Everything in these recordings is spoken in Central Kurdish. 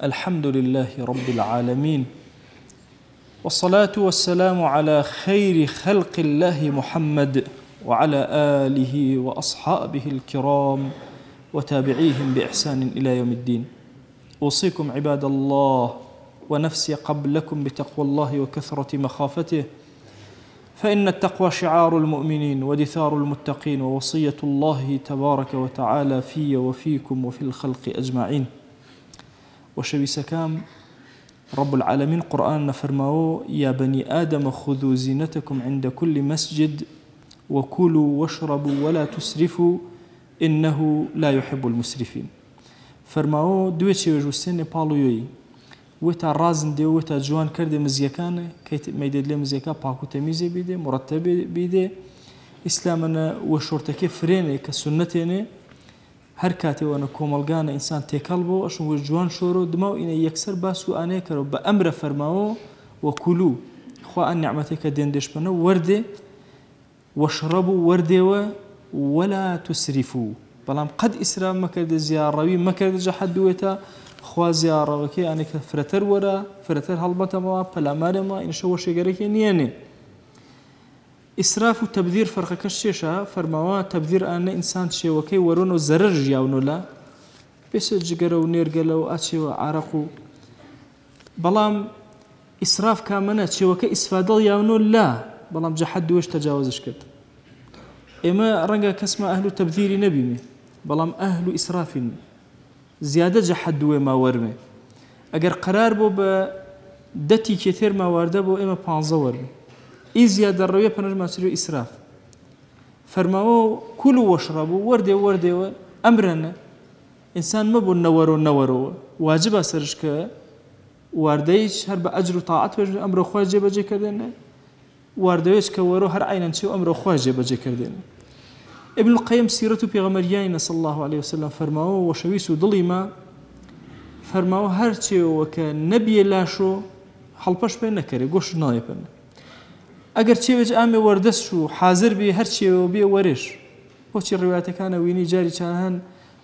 الحمد لله رب العالمين، والصلاة والسلام على خير خلق الله محمد وعلى آله وأصحابه الكرام وتابعيهم بإحسان إلى يوم الدين. أوصيكم عباد الله ونفسي قبلكم بتقوى الله وكثرة مخافته، فإن التقوى شعار المؤمنين ودثار المتقين، ووصية الله تبارك وتعالى في وفيكم وفي الخلق أجمعين. وشوي سكام رب العالمين قرآن فرماو: يا بني آدم خذوا زينتكم عند كل مسجد وكلوا واشربوا ولا تسرفوا إنه لا يحب المسرفين. فرماو دويتشي وجوستين بالويوي وتا رازن دي وتا جوان كرد مزيكان كي ميدد لي مزيكا باكو تميزي بيدي مرتب بيدي إسلامنا وشورتكي فريني كسنتيني هر كاتي وانا كوملغانا إنسان تيكالبو أشون وجوان شورو دماو إنا يكسر باسو آني كرو بأمر فرماو وكلوا خوا أن نعمتك دين ديش بنا وردي واشربوا وردي ولا تسرفوا. بلام قد إسراف مكرد زيارة مكرد جحد دويتا خوا زيارة وكي أنك فرتر ورا فرتر هالبطة ما بلا مارما إن شو شجرك نياني. إسراف وتبذير فرق كشيشة فرماوا تبذير أن إنسان شيء وكي ورونه زرج ياونو لا بس ججرو ونيرجلو أشي وعرقو. بلام إسراف كامنة شيء وكي إسفادل ياونو لا بلام جحد وش تجاوزش كده. إما رنجا كسمة أهل تبذير نبي بلام أهل إسراف زيادة جحد وما ورمه. أجر قرار بو بدتي كثير ما ورده بو إما بانزور إي زيادة الروية بنجمع سريو إسراف. فرماو كلوا واشربوا وردي أمرنا إنسان ما بو نورو واجب أسرشك وارديش هر بأجر طاعت وجه أمر خواجه بجي كردنا وارديش كورو هر عينا شو أمر خواجه بجي كردنا. ابن القيم سيرته بيغمريين صلى الله عليه وسلم فرماو وشويسو ظليما فرماو هرشي وكان نبي لاشو حلبش بين نكري قوش نايبن اگر چی وج ام وردس شو حاضر بي هرشي وبي ورش وش الروايات كان ويني جاري كان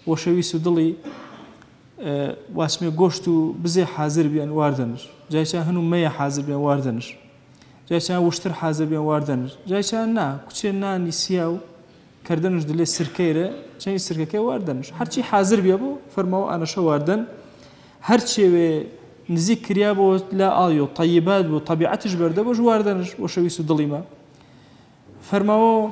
وشويسو ظلي واسمي قوشتو بزي حاضر بي ان واردنش جاي كان هنو مية حاضر بي واردنش جاي كان وشتر حاضر بي واردنش جاي كان نا كوتشنا نسياو كردنش دلي السركيرة شيء السركية واردنش هرشي حاضر بيابو فرماو أنا شو واردن هرشي نزيك كريابو لا آيو طيبات وطبيعتش برده وش واردنش وشويسو ظليمة فرماو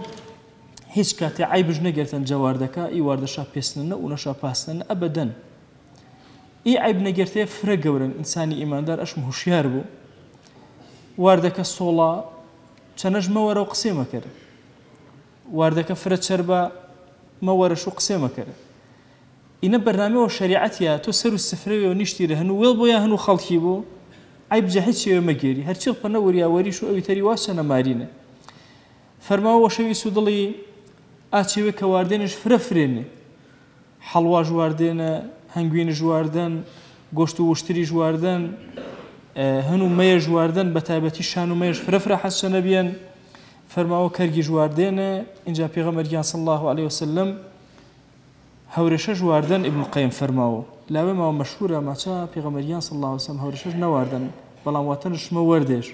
هيش كاتي عيبج نجرتن جواردكا إي واردشا بيسنن ونشا باسنن أبدا إي عيب نجرتي فرق ورن إنساني إيمان دار أش مهوشيار بو واردكا الصولا تنج مورا وقسيمة كده واردك فرد شربا ما ورشو قسمه كره. إن برنامج وشريعتها تسر السفرية ونشتري هنو ويلبو يا هنو خلقي بو عيب جهد شيء مجري هرشيل بنور يا وريشو أبي تري واسنا مارينا فرما هو شيء سودلي أشيء كواردينش فرفرين حلوا جواردين هنجوين جواردن قشتو وشتري جواردن هنو مية جواردن بتابتي شانو مية فرفرة حسنا بيان فرماو كرجي جواردين إنجا بيغمريان صلى الله عليه وسلم هورشة جواردن ابن القيم فرماو لا ما مشهورة ما شاء بيغمريان صلى الله عليه وسلم هورشة نواردن بلام واتنش ما وردش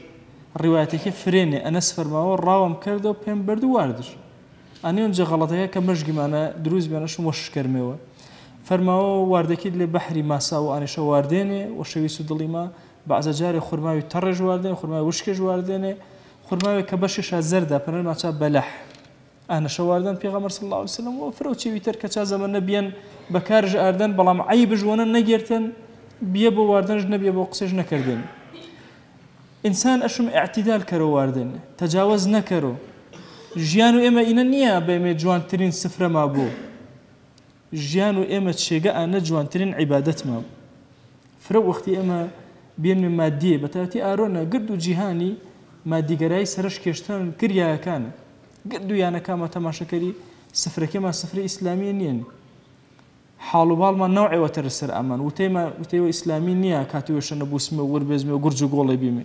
الرواية كيف فريني أنس فرماو الراوم كردو بين بردو واردش أنا إنجا غلطها كمجي معنا دروز بيانا شو مش كرميوه فرماو واردكي اللي بحري ما ساو أنا شو وارديني وشوي سودلي ما بعد جاري خرماوي ترج واردين خرماوي وشكج وارديني خرماوي كبشش زردة بنر ما شاب بلح أنا شواردن بيغمر صلى الله عليه وسلم وفروتشي ويتر كتشازم النبيان بكارج أردن بلام عيب جوانا نجرتن بيبو واردن جنبي بو قسج نكردن إنسان أشم اعتدال كرو واردن تجاوز نكرو جيانو إما إننيا بيمي جوان ترين سفرة ما بو جيانو إما تشيقا نجوان ترين عبادت ما فرو وقتي إما بين من مادية بتاتي آرونا قردو جيهاني مادي قراي سرش كيشتان كريا كان قردو يانا كاما تماشا كري سفرة كما سفرة إسلامية نين حالو بالما نوعي وترسر أمان وتيما إسلامي نيا كاتيوشن بوسمي وربزمي وقرجو قولي بيمي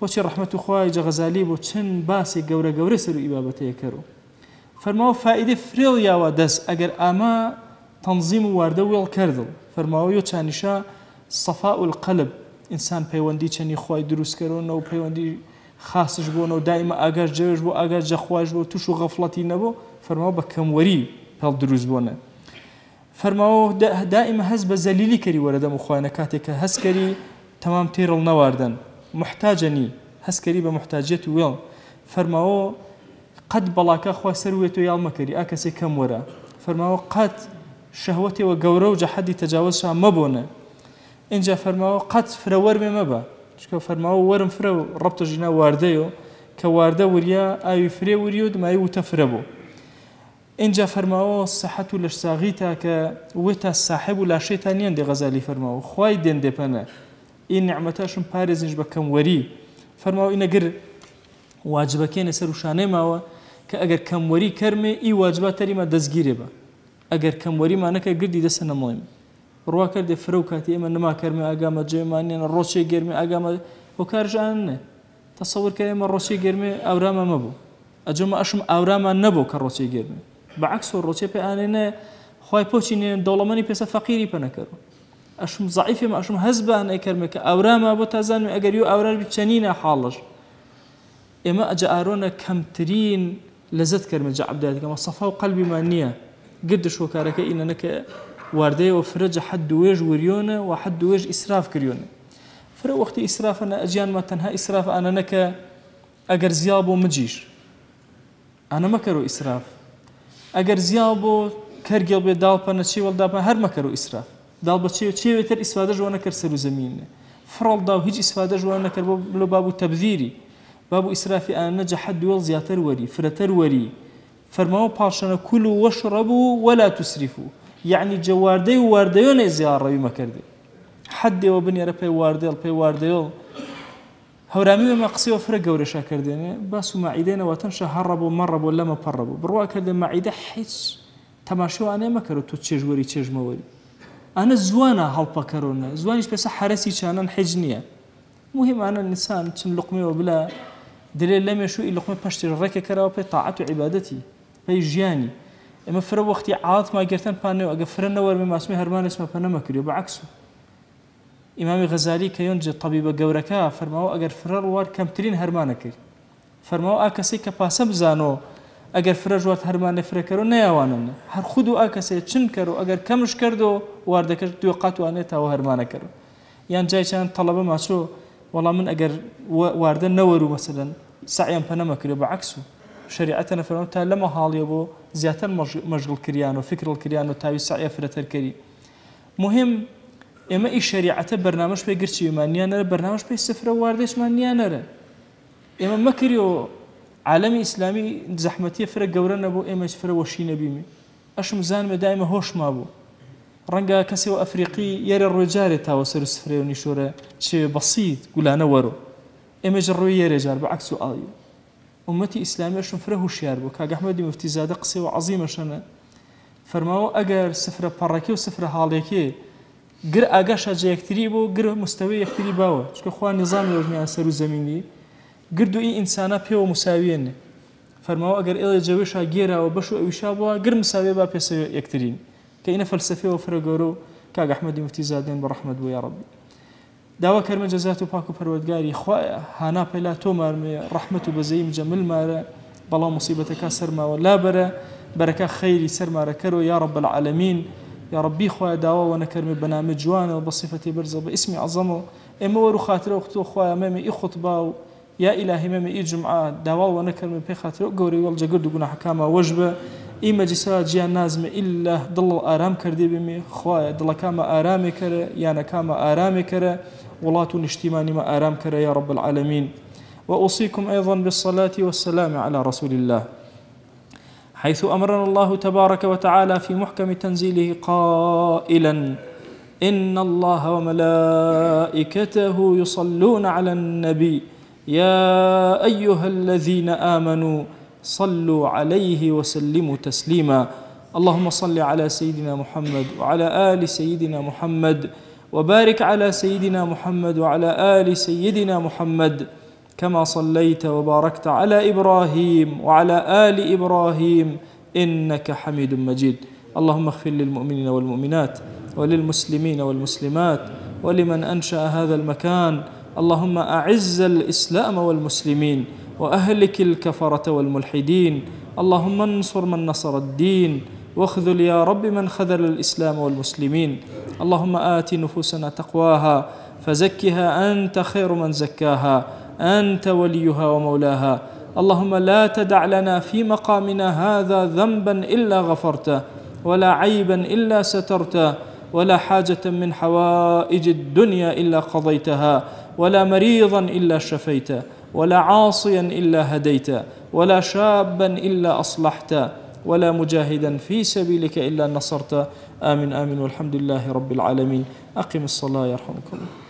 بوشي رحمة خواهي غزالي بو چن باسي قورة سرو إبابتي كرو فرماو فائدة فريل ياوا دس أجر أما تنظيم وارده ويل كردل فرماو يو چانشا صفاء القلب إنسان پەیوەندی چەنی خۆی دروستکەرەوە و پەیوەندی خاصش بوونەوە دائما ئاگاش جێش بۆ ئاگاش جەخواش بۆ توش و غەفڵەتی نەبوو فەرماوە بە کەموەری هەڵ دروست بوونە فەرماوە دائما هەست بە زەلیلی کەری وەرەدەم و خوانە کاتێک کە هەستکەری تەمام تێڕڵ نەواردن محتاجنی هەستکەری بە محتاجێت وێڵ فەرماوە قەت بەڵاکە خوا سەروێت و یاڵ مەکەری ئا کەسێک کەم وەرە فەرماوە قەت شەهوەتێەوە گەورە و جەحەدی تەجاوزشان مەبوونە اینجا فەرماوە قەت فرە وەرمێ مەبە چکە فەرماوە وەرم فرە و ڕەبتەژینا واردەیەوە کە واردە وریە ئاوی فرێ وری و دمایی وتە فرە بوو اینجا فەرماوە سەحەت و لەش ساغیتا کە وێتە ساحب و لاشێتان نیان دێ غەزالی فەرماوە خوای دێن دێپەنە این نعمەتاشم پارێزنیش بە کەموەری فەرماوە ئینەگر واجبەکەێنە سەر و شانەی ماوە کە ئەگەر کەموەری کەرمێ ئی واجبات تەریمە دەستگیرێ بە ئەگەر کەموەریمانەکە گردی دەسە نەمڵێم ڕوا کردێ فرە و کاتی ئێمە نما کەرمێ ئاگامە جێمانێنە ڕۆچێ گەرمێ ئاگامە بۆ کارژانە تەسەور کە ئێمە ڕۆچێ گەرمێ ئاورامە مەبوو ئەجەمە ئەشم ئاورامان نەبوو کە ڕۆچێ گەرمێ بەعکس و ڕۆچێ پێیانێنە خی پۆچی نێن دەوڵەمەنی پێسە فەقیری پەنەکەڕ ئەشم زعیفێمە ئەشم هەزبان ئەیکەرمێ کە ئاورامە بۆ تازانێ ئەگەر و ئاورار چەنینە حاڵش ئێمە ئەجە ئارۆنە کەمترین لەزت کەرمە جەعبداتەکەمە سەفا و قەلبیمان نییە گردش وەکارەکە ئینەنەکە واردەیەوە فرەجە حد وێژ وریۆنە و حد وێژ ئیسراف کردیۆنە فرە وەختی ئیسرافەنە ئەجیانمە تەنها ئیسراف ئانەنەکە ئەگەر زیاو بۆ مجیش ئانە مەکەرەوە ئیسراف ئەگەر زیاو بۆ کەرگێڵ بێ داڵپەنە چی وەڵداپە هەر مەکەرەوە ئیسراف داڵ بە چێوێتر ئیسفادە ژوانە کرد سەر و زەمینە فڕڵدا و هیچ ئیسفادە ژوان نەکرد بۆ باب و تەبذیری باب و ئیسرافی ئانەجە حد وێڵ زیاتر وەری فرەتەر وەری فەرماوە پاڵشەنە کول و وەشڕەبوو وەلا توسریفو يعني جواردي وارديون زيارة بمكردي حد وبني ربي وارديل بي وارديل هورامي ما قصي وفرق ورشا كرديني بس معيدين وتنشا هربوا مربوا ولا ما بربوا بروا كردين معيده حيث تماشوا انا ما كرو تو تشج وري تشج موري انا زوانا هلبا كرونا زوانيش بس حرسي كان حجنيه مهم انا الانسان تم لقمه وبلا دليل لم يشو لقمه باشتي ركه كراو بي طاعه وعبادتي بي جياني اما فرە وەختی عادت ما گرتن پانێ ئەگە فرە نەوەرمێ ماسمی هەرمان اسمە پەنە مەکردی بەعکس ئیمامی غەزالی کە یۆن طەبیبە گەورەکە فەرماوە ئەگەر فرە ڕوات کەمترین هەرمانە کرد فەرماوە ئا کەسێک کە پاسە بزانەوە ئەگەر فرە ژوات هەرمانە فرەکەرەوە نەیاوانن هەر خود و ئا کەسێ چن کەرەوە ئەگەر کەمش کردەوە واردەکەش دوێ قات وانێتەوە هەرمانە کەرەوە یان جای چیان تەڵەبە ماچۆ وەڵام من ئەگەر واردە نەوەرو مەسەلەن سعیان پەنە مەکردێ بەعکس شريعتنا فرموا تا لما حال يبو زيادة مشغول كريان وفكر الكريان وتاوي سعي فرتر كري مهم اما اي شريعته برنامج بيقرشي مانيانا برنامج بي سفر واردش مانيانا اما مكريو عالمي اسلامي زحمتيه فرق قورنا بو اما سفر وشينا بيمي اش مزان دائما هوش ما بو رنقا كسيو افريقي يرى الرجال تاو سر سفر ونشوره شيء بسيط قول انا ورو اما جروي يا رجال بعكس سؤال أمتي إسلامية شن فره شيار بو كاج أحمد مفتي زادة قصي وعظيمة شنا فرماو أجر سفرة بركة وسفرة حالكة جر أجاش أجا يكتريبو جر مستوى يكتريباو شو خوان نظام يوجني أسر الزميني جردو إيه إنسانا بيو مساويين فرماو أجر إلى جويش أجيرا وبشو أويشابوا جر مساوي با بيس يكترين كأنه فلسفة وفرجورو كاج أحمد مفتي زادين برحمة بو يا ربي داوا كرم جزاته باكو پروردگاری خوا هانا پلا تو مرمي رحمته بزيم جمل ماره بلا مصيبتك سر ما ولا بره بركه خيري سر ما كرو يا رب العالمين يا ربي خوا داوا وانا كرم برنامج جوان وبصفتي برزه باسمي عظمه اما ورو خاطر اختو خوا امامي خطبه يا الهي امامي جمعه داوا وانا كرم بي خاطر غوري والجا قدغنا حكامه وجبه إما جسات جيان نازم إلا ضل آرام كردي بمي خوايا ضل كاما آرامي كره يانا كاما آرامي كره ولاتو نشتيماني ما آرام كره يا رب العالمين وأوصيكم أيضا بالصلاة والسلام على رسول الله حيث أمرنا الله تبارك وتعالى في محكم تنزيله قائلا إن الله وملائكته يصلون على النبي يا أيها الذين آمنوا صلوا عليه وسلموا تسليما اللهم صل على سيدنا محمد وعلى آل سيدنا محمد وبارك على سيدنا محمد وعلى آل سيدنا محمد كما صليت وباركت على إبراهيم وعلى آل إبراهيم إنك حميد مجيد اللهم اغفر للمؤمنين والمؤمنات وللمسلمين والمسلمات ولمن أنشأ هذا المكان. اللهم أعز الإسلام والمسلمين وأهلك الكفرة والملحدين. اللهم انصر من نصر الدين واخذل يا رب من خذل الإسلام والمسلمين. اللهم آت نفوسنا تقواها فزكها أنت خير من زكاها، أنت وليها ومولاها. اللهم لا تدع لنا في مقامنا هذا ذنبا إلا غفرته، ولا عيبا إلا سترته، ولا حاجة من حوائج الدنيا إلا قضيتها، ولا مريضا إلا شفيته، ولا عاصيا إلا هديته، ولا شابا إلا أصلحت، ولا مجاهدا في سبيلك إلا نصرت. آمين آمين والحمد لله رب العالمين. أقم الصلاة يرحمكم الله.